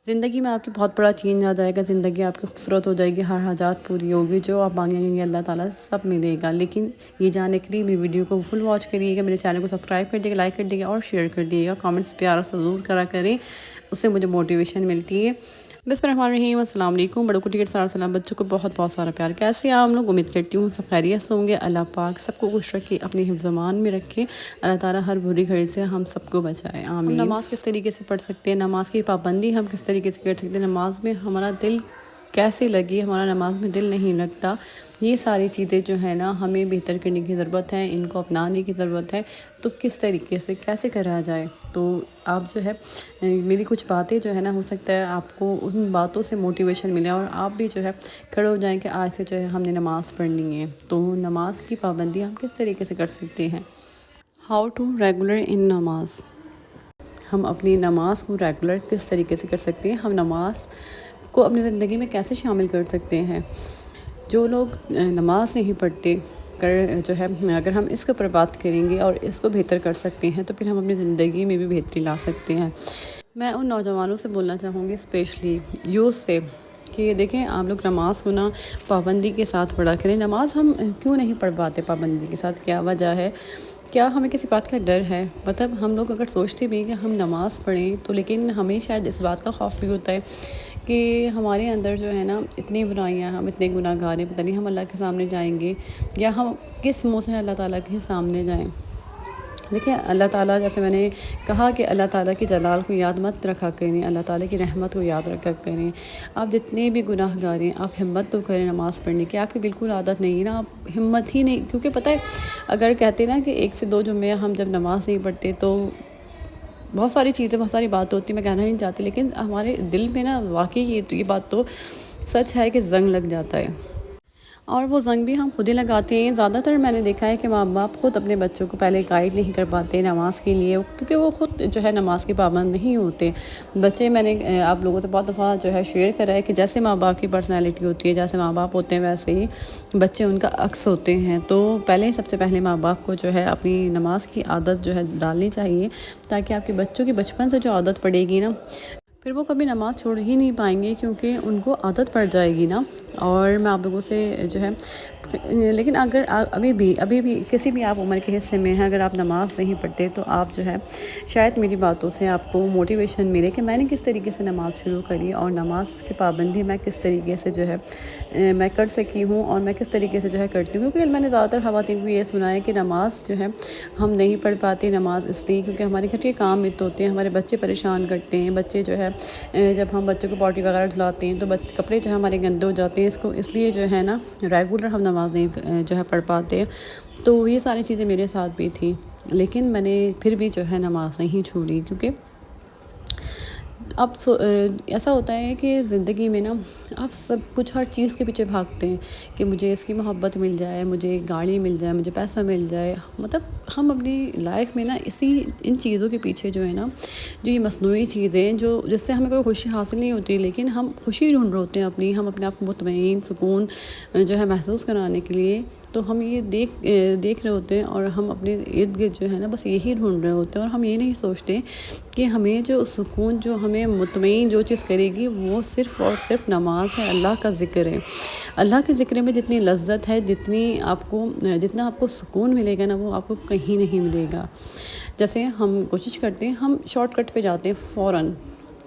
زندگی میں آپ کی بہت بڑا چینج آ جائے گا، زندگی آپ کی خوبصورت ہو جائے گی، ہر حاجات پوری ہوگی، جو آپ مانگیں گے اللہ تعالیٰ سب ملے گا۔ لیکن یہ جاننے کے لیے میری ویڈیو کو فل واچ کریے گا، میرے چینل کو سبسکرائب کر دیے گا، لائک کر دیے گا اور شیئر کر دیے گا، کامنٹس پیارا سے ضرور کرا کریں، اس سے مجھے موٹیویشن ملتی ہے۔ بسم اللہ الرحمن الرحیم، السلام علیکم، بڑوں کو ٹکٹ سلام، بچوں کو بہت بہت سارا پیار۔ کیسے ہیں آپ لوگ؟ امید کرتی ہوں سب خیریت سے ہوں گے۔ اللہ پاک سب کو خوش رکھے، اپنی حفظ امان میں رکھے، اللہ تعالیٰ ہر بری گھڑی سے ہم سب کو بچائے، آمین۔ ہم نماز کس طریقے سے پڑھ سکتے ہیں، نماز کی پابندی ہم کس طریقے سے کر سکتے ہیں، نماز میں ہمارا دل کیسے لگے، ہمارا نماز میں دل نہیں لگتا، یہ ساری چیزیں جو ہے نا ہمیں بہتر کرنے کی ضرورت ہے، ان کو اپنانے کی ضرورت ہے۔ تو کس طریقے سے کیسے کرا جائے، تو آپ جو ہے میری کچھ باتیں جو ہے نا ہو سکتا ہے آپ کو ان باتوں سے موٹیویشن ملے اور آپ بھی جو ہے کھڑے ہو جائیں کہ آج سے جو ہے ہم نے نماز پڑھنی ہے۔ تو نماز کی پابندی ہم کس طریقے سے کر سکتے ہیں، ہاؤ ٹو ریگولر ان نماز، ہم اپنی نماز کو ریگولر کس طریقے سے کر سکتے ہیں، ہم نماز کو اپنی زندگی میں کیسے شامل کر سکتے ہیں۔ جو لوگ نماز نہیں پڑھتے جو ہے، اگر ہم اس کے اوپر بات کریں گے اور اس کو بہتر کر سکتے ہیں تو پھر ہم اپنی زندگی میں بھی بہتری لا سکتے ہیں۔ میں ان نوجوانوں سے بولنا چاہوں گی، اسپیشلی یوتھ سے، کہ دیکھیں آپ لوگ نماز کو نا پابندی کے ساتھ پڑھا کریں۔ نماز ہم کیوں نہیں پڑھ پاتے پابندی کے ساتھ، کیا وجہ ہے؟ کیا ہمیں کسی بات کا ڈر ہے؟ مطلب ہم لوگ اگر سوچتے بھی ہیں کہ ہم نماز پڑھیں تو لیکن ہمیں شاید اس بات کا خوف بھی ہوتا ہے کہ ہمارے اندر جو ہے نا اتنی برائیاں، ہم اتنے گناہ گار ہیں، پتہ نہیں ہم اللہ کے سامنے جائیں گے یا ہم کس منہ سے اللہ تعالیٰ کے سامنے جائیں۔ دیکھیں اللہ تعالیٰ، جیسے میں نے کہا کہ اللہ تعالیٰ کی جلال کو یاد مت رکھا کریں، اللہ تعالیٰ کی رحمت کو یاد رکھا کریں۔ آپ جتنے بھی گناہ گار ہیں آپ ہمت تو کریں نماز پڑھنے کی، آپ کی بالکل عادت نہیں ہے نا، آپ ہمت ہی نہیں، کیونکہ پتہ ہے اگر کہتے ہیں نا کہ 1 سے 2 جمعے ہم جب نماز نہیں پڑھتے تو بہت ساری چیزیں، بہت ساری بات ہوتی ہیں، میں کہنا نہیں چاہتی، لیکن ہمارے دل میں نا واقعی یہ بات تو سچ ہے کہ زنگ لگ جاتا ہے، اور وہ زنگ بھی ہم خود ہی لگاتے ہیں۔ زیادہ تر میں نے دیکھا ہے کہ ماں باپ خود اپنے بچوں کو پہلے گائیڈ نہیں کر پاتے نماز کے لیے، کیونکہ وہ خود جو ہے نماز کے پابند نہیں ہوتے بچے۔ میں نے آپ لوگوں سے بہت دفعہ جو ہے شیئر کرا ہے کہ جیسے ماں باپ کی پرسنالٹی ہوتی ہے، جیسے ماں باپ ہوتے ہیں ویسے ہی بچے ان کا عکس ہوتے ہیں۔ تو سب سے پہلے ماں باپ کو جو ہے اپنی نماز کی عادت جو ہے ڈالنی چاہیے، تاکہ آپ کے بچوں کی بچپن سے جو عادت پڑے گی نا پھر وہ کبھی نماز چھوڑ ہی نہیں پائیں گے، کیونکہ ان کو عادت پڑ جائے گی نا۔ اور میں آپ لوگوں سے جو ہے لیکن اگر ابھی بھی کسی بھی آپ عمر کے حصے میں ہیں، اگر آپ نماز نہیں پڑھتے تو آپ جو ہے شاید میری باتوں سے آپ کو موٹیویشن ملے کہ میں نے کس طریقے سے نماز شروع کری اور نماز کی پابندی میں کس طریقے سے جو ہے میں کر سکی ہوں اور میں کس طریقے سے جو ہے کرتی ہوں۔ کیونکہ میں نے زیادہ تر خواتین کو یہ سنا ہے کہ نماز جو ہے ہم نہیں پڑھ پاتے نماز اس لیے کیونکہ ہمارے گھر کے کام اتنے ہوتے ہیں، ہمارے بچے پریشان کرتے ہیں، بچے جو ہے جب ہم بچوں کو پوٹی وغیرہ دھلاتے ہیں تو کپڑے جو ہے ہمارے گندے ہو جاتے ہیں، اس لیے جو ہے نا ریگولر ہم نماز نہیں جو ہے پڑھ پاتے۔ تو یہ ساری چیزیں میرے ساتھ بھی تھیں، لیکن میں نے پھر بھی جو ہے نماز نہیں چھوڑی، کیونکہ اب ایسا ہوتا ہے کہ زندگی میں نا آپ سب کچھ ہر چیز کے پیچھے بھاگتے ہیں کہ مجھے اس کی محبت مل جائے، مجھے گاڑی مل جائے، مجھے پیسہ مل جائے۔ مطلب ہم اپنی لائف میں نا ان چیزوں کے پیچھے جو ہے نا، جو یہ مصنوعی چیزیں جس سے ہمیں کوئی خوشی حاصل نہیں ہوتی، لیکن ہم خوشی ڈھونڈ رہے ہوتے ہیں ہم اپنے آپ کو مطمئن سکون جو ہے محسوس کرانے کے لیے، تو ہم یہ دیکھ رہے ہوتے ہیں اور ہم اپنے ارد گرد جو ہے نا بس یہی ڈھونڈ رہے ہوتے ہیں، اور ہم یہ نہیں سوچتے کہ ہمیں جو سکون، جو ہمیں مطمئن جو چیز کرے گی وہ صرف اور صرف نماز ہے، اللہ کا ذکر ہے۔ اللہ کے ذکر میں جتنی لذت ہے، جتنا آپ کو سکون ملے گا نا وہ آپ کو کہیں نہیں ملے گا۔ جیسے ہم کوشش کرتے ہیں، ہم شارٹ کٹ پہ جاتے ہیں فوراً،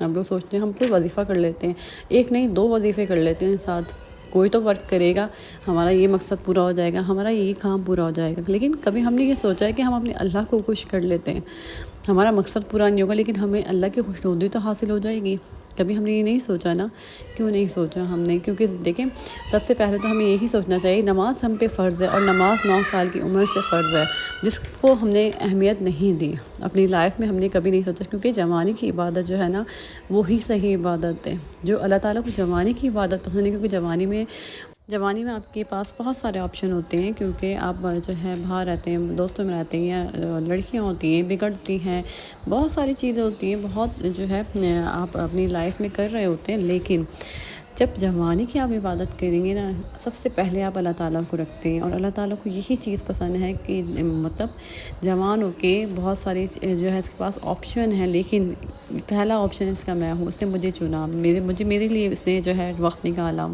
ہم لوگ سوچتے ہیں ہم کوئی وظیفہ کر لیتے ہیں، 1 نہیں 2 وظیفے کر لیتے ہیں ساتھ، کوئی تو ورک کرے گا، ہمارا یہ مقصد پورا ہو جائے گا، ہمارا یہ کام پورا ہو جائے گا۔ لیکن کبھی ہم نے یہ سوچا ہے کہ ہم اپنے اللہ کو خوش کر لیتے ہیں، ہمارا مقصد پورا نہیں ہوگا لیکن ہمیں اللہ کی خوشنودی تو حاصل ہو جائے گی۔ کبھی ہم نے یہ نہیں سوچا نا، کیوں نہیں سوچا ہم نے؟ کیونکہ دیکھیں سب سے پہلے تو ہمیں یہی سوچنا چاہیے نماز ہم پہ فرض ہے، اور نماز 9 سال کی عمر سے فرض ہے، جس کو ہم نے اہمیت نہیں دی اپنی لائف میں، ہم نے کبھی نہیں سوچا، کیونکہ جوانی کی عبادت جو ہے نا وہی صحیح عبادت ہے۔ جو اللہ تعالیٰ کو جوانی کی عبادت پسند ہے، کیونکہ جوانی میں آپ کے پاس بہت سارے آپشن ہوتے ہیں، کیونکہ آپ جو ہے باہر رہتے ہیں، دوستوں میں رہتے ہیں، یا لڑکیاں ہوتی ہیں بگڑتی ہیں، بہت ساری چیزیں ہوتی ہیں، بہت جو ہے آپ اپنی لائف میں کر رہے ہوتے ہیں، لیکن جب جوانی کی آپ عبادت کریں گے نا، سب سے پہلے آپ اللہ تعالیٰ کو رکھتے ہیں، اور اللہ تعالیٰ کو یہی چیز پسند ہے کہ مطلب جوان ہو کے بہت ساری جو ہے اس کے پاس آپشن ہے، لیکن پہلا آپشن اس کا میں ہوں، اس نے مجھے چنا، میرے لیے اس نے جو ہے وقت نکالا،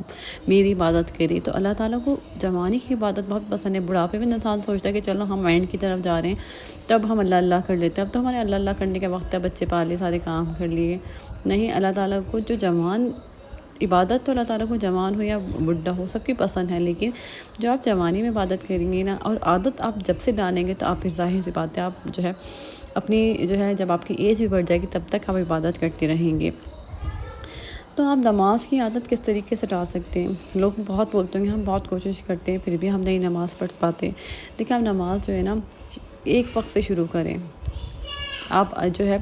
میری عبادت کری۔ تو اللہ تعالیٰ کو جوانی کی عبادت بہت پسند ہے۔ بڑھاپے میں انسان سوچتا ہے کہ چلو ہم اینڈ کی طرف جا رہے ہیں، تب ہم اللہ اللہ کر لیتے ہیں، اب تو ہمارے اللہ اللہ کرنے کا وقت ہے، بچے پال لیے، سارے کام کر لیے۔ نہیں، اللہ تعالیٰ کو جو جوان عبادت، تو اللہ تعالیٰ کو جوان ہو یا بڈھا ہو سب کی پسند ہے، لیکن جو آپ جوانی میں عبادت کریں گے نا، اور عادت آپ جب سے ڈالیں گے تو آپ پھر ظاہر سی بات ہے آپ جو ہے اپنی جو ہے جب آپ کی ایج بھی بڑھ جائے گی تب تک آپ عبادت کرتے رہیں گے۔ تو آپ نماز کی عادت کس طریقے سے ڈال سکتے ہیں؟ لوگ بہت بولتے ہیں، ہم بہت کوشش کرتے ہیں پھر بھی ہم نہیں نماز پڑھ پاتے۔ دیکھیں، آپ نماز جو ہے نا ایک وقت سے شروع کریں۔ آپ جو ہے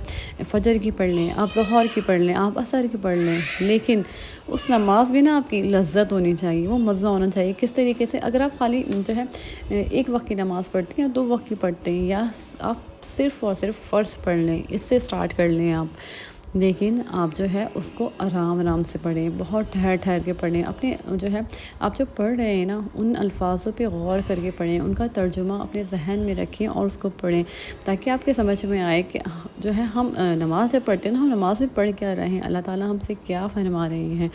فجر کی پڑھ لیں، آپ ظہر کی پڑھ لیں، آپ عصر کی پڑھ لیں، لیکن اس نماز بھی نا آپ کی لذت ہونی چاہیے، وہ مزہ ہونا چاہیے۔ کس طریقے سے؟ اگر آپ خالی جو ہے ایک وقت کی نماز پڑھتے ہیں یا 2 وقت کی پڑھتے ہیں، یا آپ صرف اور صرف فرض پڑھ لیں، اس سے سٹارٹ کر لیں آپ، لیکن آپ جو ہے اس کو آرام آرام سے پڑھیں، بہت ٹھہر ٹھہر کے پڑھیں۔ اپنے جو ہے آپ جو پڑھ رہے ہیں نا ان الفاظوں پہ غور کر کے پڑھیں، ان کا ترجمہ اپنے ذہن میں رکھیں اور اس کو پڑھیں، تاکہ آپ کے سمجھ میں آئے کہ جو ہے ہم نماز جب پڑھتے ہیں نا، ہم نماز میں پڑھ کیا رہے ہیں، اللہ تعالیٰ ہم سے کیا فرما رہے ہیں۔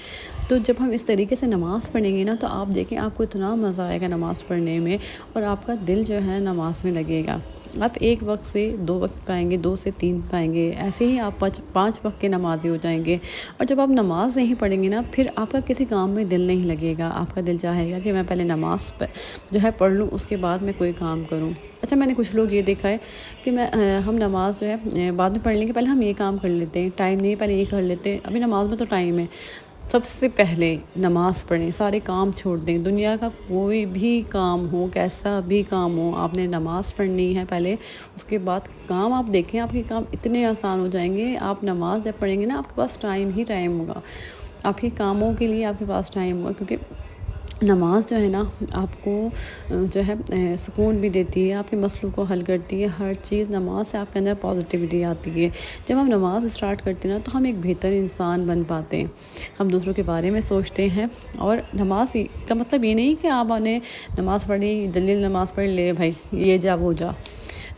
تو جب ہم اس طریقے سے نماز پڑھیں گے نا تو آپ دیکھیں آپ کو اتنا مزہ آئے گا نماز پڑھنے میں، اور آپ کا دل جو ہے نماز میں لگے گا۔ آپ ایک وقت سے 2 وقت پائیں گے، 2 سے 3 پائیں گے، ایسے ہی آپ 5 وقت کے نمازی ہو جائیں گے۔ اور جب آپ نماز نہیں پڑھیں گے نا، پھر آپ کا کسی کام میں دل نہیں لگے گا، آپ کا دل چاہے گا کہ میں پہلے نماز جو ہے پڑھ لوں، اس کے بعد میں کوئی کام کروں۔ اچھا، میں نے کچھ لوگ یہ دیکھا ہے کہ ہم نماز جو ہے بعد میں پڑھ لیں گے، پہلے ہم یہ کام کر لیتے ہیں، ٹائم نہیں ہے پہلے یہ کر لیتے ہیں، ابھی نماز میں تو ٹائم ہے۔ سب سے پہلے نماز پڑھیں، سارے کام چھوڑ دیں، دنیا کا کوئی بھی کام ہو، کیسا بھی کام ہو، آپ نے نماز پڑھنی ہے پہلے، اس کے بعد کام آپ دیکھیں، آپ کے کام اتنے آسان ہو جائیں گے۔ آپ نماز جب پڑھیں گے نا، آپ کے پاس ٹائم ہی ٹائم ہوگا، آپ کے کاموں کے لیے آپ کے پاس ٹائم ہوگا، کیونکہ نماز جو ہے نا آپ کو جو ہے سکون بھی دیتی ہے، آپ کے مسئلوں کو حل کرتی ہے، ہر چیز نماز سے آپ کے اندر پازیٹیوٹی آتی ہے۔ جب ہم نماز اسٹارٹ کرتے ہیں نا تو ہم ایک بہتر انسان بن پاتے ہیں، ہم دوسروں کے بارے میں سوچتے ہیں۔ اور نماز کا مطلب یہ نہیں کہ آپ نے نماز پڑھی، جلدی نماز پڑھ لے بھائی یہ جا وہ جا،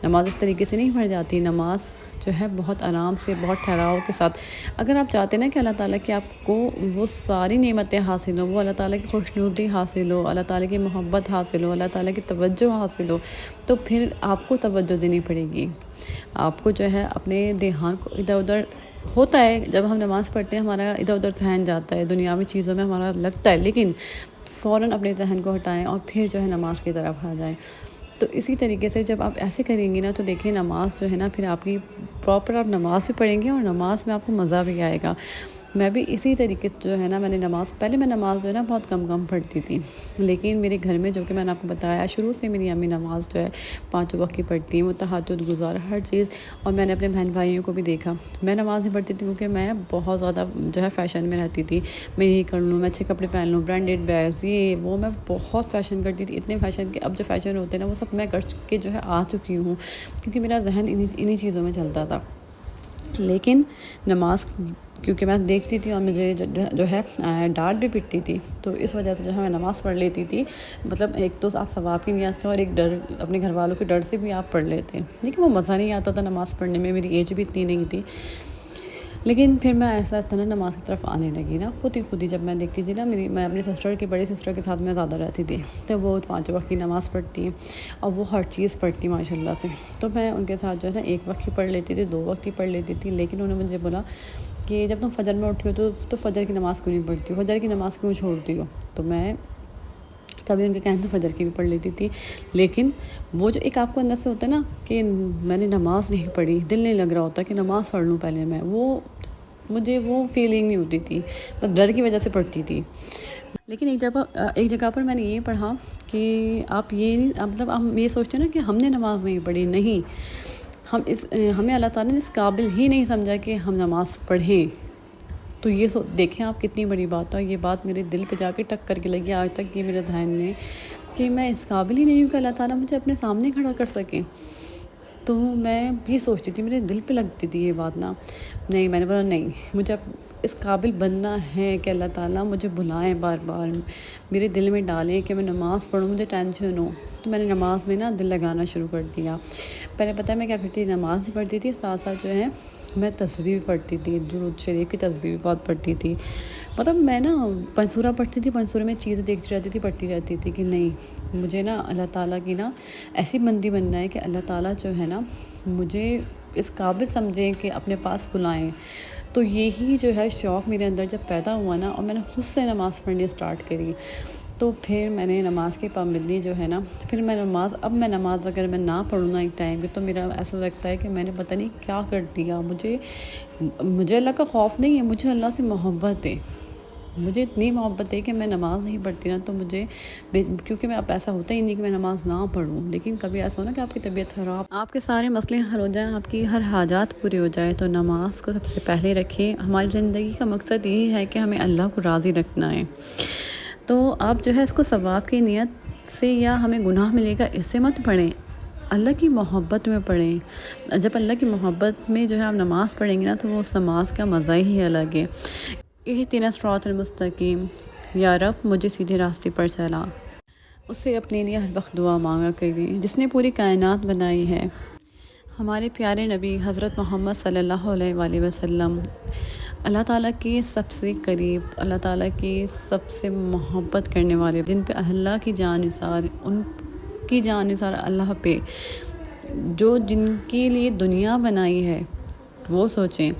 نماز اس طریقے سے نہیں پڑھ جاتی۔ نماز جو ہے بہت آرام سے، بہت ٹھہراؤ کے ساتھ، اگر آپ چاہتے ہیں نا کہ اللہ تعالیٰ کی آپ کو وہ ساری نعمتیں حاصل ہوں، وہ اللہ تعالیٰ کی خوشنودی حاصل ہو، اللہ تعالیٰ کی محبت حاصل ہو، اللہ تعالیٰ کی توجہ حاصل ہو، تو پھر آپ کو توجہ دینی پڑے گی۔ آپ کو جو ہے اپنے دھیان کو ادھر ادھر ہوتا ہے، جب ہم نماز پڑھتے ہیں ہمارا ادھر ادھر ذہن جاتا ہے، دنیاوی چیزوں میں ہمارا لگتا ہے، لیکن فوراً اپنے ذہن کو ہٹائیں اور پھر جو ہے نماز کی طرف آ جائیں۔ تو اسی طریقے سے جب آپ ایسے کریں گے نا تو دیکھیں نماز جو ہے نا پھر آپ کی پراپر آپ نماز بھی پڑھیں گے اور نماز میں آپ کو مزہ بھی آئے گا۔ میں بھی اسی طریقے سے جو ہے نا میں نماز جو ہے نا بہت کم پڑھتی تھی، لیکن میرے گھر میں جو کہ میں نے آپ کو بتایا شروع سے میری امی نماز جو ہے 5 وقت کی پڑھتی ہیں، وہ تہجد گزار ہر چیز، اور میں نے اپنے بہن بھائیوں کو بھی دیکھا، میں نماز نہیں پڑھتی تھی کیونکہ میں بہت زیادہ جو ہے فیشن میں رہتی تھی، میں یہی کر لوں، میں اچھے کپڑے پہن لوں، برانڈیڈ بیگز، یہ وہ، میں بہت فیشن کرتی تھی، اتنے فیشن کے اب جو فیشن ہوتے ہیں نا وہ سب میں کر کے جو ہے آ چکی ہوں، کیونکہ میرا ذہن انہی چیزوں میں چلتا تھا۔ لیکن نماز کیونکہ میں دیکھتی تھی اور مجھے جو ہے ڈانٹ بھی پٹتی تھی، تو اس وجہ سے جو ہے میں نماز پڑھ لیتی تھی، مطلب ایک تو آپ ثواب کی نیت سے اور ایک ڈر اپنے گھر والوں کے ڈر سے بھی آپ پڑھ لیتے ہیں، لیکن وہ مزہ نہیں آتا تھا نماز پڑھنے میں، میری ایج بھی اتنی نہیں تھی۔ لیکن پھر میں ایسا نا نماز کی طرف آنے لگی نا، خود ہی جب میں دیکھتی تھی نا میں اپنی بڑی سسٹر کے ساتھ میں زیادہ رہتی تھی، تو وہ 5 وقت کی نماز پڑھتی ہیں اور وہ ہر چیز پڑھتی ماشاء اللہ سے، تو میں ان کے ساتھ جو ہے نا 1 وقت کی پڑھ لیتی تھی، 2 وقت کی پڑھ لیتی تھی، لیکن انہوں نے مجھے بولا کہ جب تم فجر میں اٹھی ہو تو فجر کی نماز کیوں نہیں پڑھتی ہو، فجر کی نماز کیوں چھوڑتی ہو؟ تو میں کبھی ان کے کہنے سے فجر کی بھی پڑھ لیتی تھی، لیکن وہ جو ایک آپ کو اندر سے ہوتا ہے نا کہ میں نے نماز نہیں پڑھی، دل نہیں لگ رہا ہوتا کہ نماز پڑھ لوں پہلے میں، مجھے وہ فیلنگ نہیں ہوتی تھی، بس ڈر کی وجہ سے پڑھتی تھی۔ لیکن ایک جگہ پر میں نے یہ پڑھا کہ آپ یہ نہیں مطلب ہم یہ سوچتے ہیں نا کہ ہم نے نماز نہیں پڑھی، نہیں، ہمیں اللہ تعالیٰ نے اس قابل ہی نہیں سمجھا کہ ہم نماز پڑھیں، تو یہ دیکھیں آپ کتنی بڑی بات ہے، یہ بات میرے دل پہ جا کے ٹک کر کے لگی آج تک، یہ میرے ذہن میں کہ میں اس قابل ہی نہیں ہوں کہ اللہ تعالیٰ مجھے اپنے سامنے کھڑا کر سکیں۔ تو میں بھی سوچتی تھی، میرے دل پہ لگتی تھی یہ بات نا، نہیں، میں نے بولا نہیں، مجھے اس قابل بننا ہے کہ اللہ تعالیٰ مجھے بلائیں، بار بار میرے دل میں ڈالیں کہ میں نماز پڑھوں، مجھے ٹینشن ہو، تو میں نے نماز میں نا دل لگانا شروع کر دیا۔ پہلے پتہ ہے میں کیا کرتی تھی، نماز بھی پڑھتی تھی، ساتھ ساتھ جو ہے میں تسبیح بھی پڑھتی تھی، درود شریف کی تسبیح بھی بہت پڑھتی تھی۔ مطلب میں نا پنسورہ پڑھتی تھی، پنسورے میں چیزیں دیکھتی رہتی تھی، پڑھتی رہتی تھی کہ نہیں، مجھے نا اللہ تعالیٰ کی نا ایسی بندی بننا ہے کہ اللہ تعالیٰ جو ہے نا مجھے اس قابل سمجھیں کہ اپنے پاس بلائیں۔ تو یہی جو ہے شوق میرے اندر جب پیدا ہوا نا، اور میں نے خود سے نماز پڑھنی اسٹارٹ کری، تو پھر میں نے نماز کی پابندی جو ہے نا، پھر میں نماز اگر میں نہ پڑھوں نا ایک ٹائم پہ، تو میرا ایسا لگتا ہے کہ میں نے پتہ نہیں کیا کر دیا۔ مجھے اللہ کا خوف نہیں ہے، مجھے اللہ سے محبت ہے، مجھے اتنی محبت ہے کہ میں نماز نہیں پڑھتی نا تو مجھے کیونکہ میں اب ایسا ہوتا ہی نہیں کہ میں نماز نہ پڑھوں، لیکن کبھی ایسا ہو نا کہ آپ کی طبیعت خراب، آپ کے سارے مسئلے حل ہو جائیں، آپ کی ہر حاجات پوری ہو جائے، تو نماز کو سب سے پہلے رکھیں۔ ہماری زندگی کا مقصد یہی ہے کہ ہمیں اللہ کو راضی رکھنا ہے، تو آپ جو ہے اس کو ثواب کی نیت سے یا ہمیں گناہ ملے گا اس سے مت پڑھیں، اللہ کی محبت میں پڑھیں۔ جب اللہ کی محبت میں جو ہے آپ نماز پڑھیں گے نا، تو وہ اس نماز کا مزہ ہی الگ ہے۔ اہدنا الصراط المستقیم، یا رب مجھے سیدھے راستے پر چلا۔ اس سے اپنے لیے ہر وقت دعا مانگا کریں، جس نے پوری کائنات بنائی ہے۔ ہمارے پیارے نبی حضرت محمد صلی اللہ علیہ وآلہ وسلم اللہ تعالیٰ کے سب سے قریب، اللہ تعالیٰ کی سب سے محبت کرنے والے، جن پہ اللہ کی جان نثار، ان کی جان نثار اللہ پہ، جن کے لیے دنیا بنائی ہے، وہ سوچیں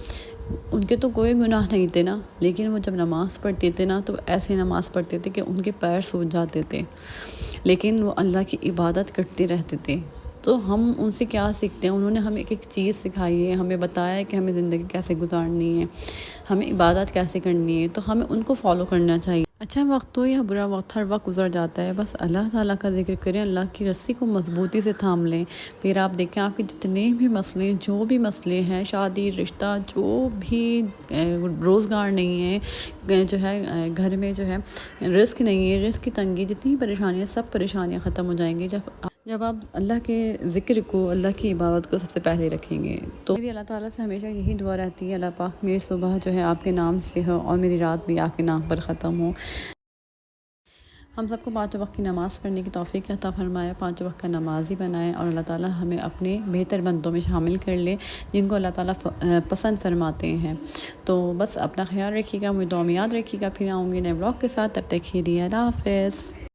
ان کے تو کوئی گناہ نہیں تھے نا، لیکن وہ جب نماز پڑھتے تھے نا تو ایسے نماز پڑھتے تھے کہ ان کے پیر سوج جاتے تھے، لیکن وہ اللہ کی عبادت کرتے رہتے تھے۔ تو ہم ان سے کیا سیکھتے ہیں؟ انہوں نے ہمیں ایک ایک چیز سکھائی ہے، ہمیں بتایا ہے کہ ہمیں زندگی کیسے گزارنی ہے، ہمیں عبادت کیسے کرنی ہے، تو ہمیں ان کو فالو کرنا چاہیے۔ اچھا وقت ہو یا برا وقت، ہر وقت گزر جاتا ہے، بس اللہ تعالیٰ کا ذکر کریں، اللہ کی رسی کو مضبوطی سے تھام لیں، پھر آپ دیکھیں آپ کے جتنے بھی مسئلے، جو بھی مسئلے ہیں، شادی، رشتہ، جو بھی روزگار نہیں ہے، جو ہے گھر میں جو ہے رزق نہیں ہے، رزق کی تنگی، جتنی پریشانیاں، سب پریشانیاں ختم ہو جائیں گی جب آپ اللہ کے ذکر کو، اللہ کی عبادت کو سب سے پہلے رکھیں گے۔ تو میری اللہ تعالیٰ سے ہمیشہ یہی دعا رہتی ہے، اللہ پاک میری صبح جو ہے آپ کے نام سے ہو اور میری رات بھی آپ کے نام پر ختم ہو۔ ہم سب کو 5 وقت کی نماز پڑھنے کی توفیق عطا فرمائے، 5 وقت کا نمازی بنائے، اور اللہ تعالیٰ ہمیں اپنے بہتر بندوں میں شامل کر لے جن کو اللہ تعالیٰ پسند فرماتے ہیں۔ تو بس اپنا خیال رکھیے گا، مجھے دعا میں یاد رکھیے گا، پھر آؤں گی نئے بلاگ کے ساتھ، تب تک کے لیے اللہ حافظ۔